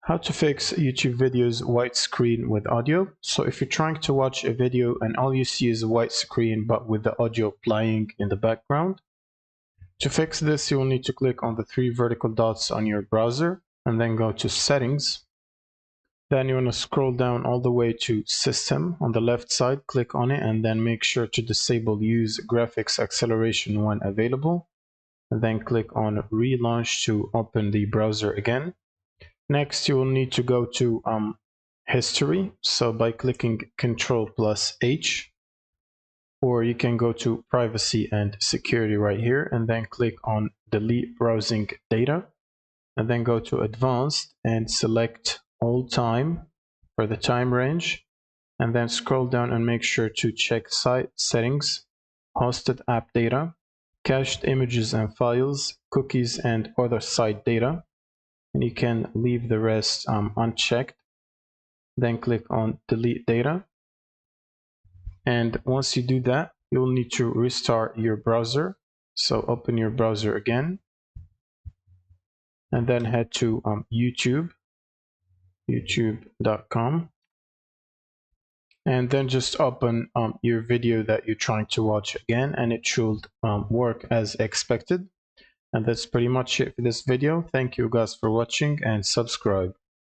How to fix YouTube videos white screen with audio. So if you're trying to watch a video and all you see is a white screen but with the audio playing in the background, to fix this you will need to click on the three vertical dots on your browser and then go to Settings. Then you want to scroll down all the way to System on the left side, click on it, and then make sure to disable Use Graphics Acceleration when available. And then click on Relaunch to open the browser again. Next, you will need to go to History. So by clicking Ctrl+H, or you can go to Privacy and Security right here, and then click on Delete Browsing Data, and then go to Advanced and select All Time for the time range, and then scroll down and make sure to check Site Settings, Hosted App Data, Cached Images and Files, Cookies and Other Site Data. And you can leave the rest unchecked. Then click on Delete Data. And once you do that, you'll need to restart your browser. So open your browser again. And then head to YouTube, youtube.com. And then just open your video that you're trying to watch again, and it should work as expected. And that's pretty much it for this video. Thank you guys for watching and subscribe.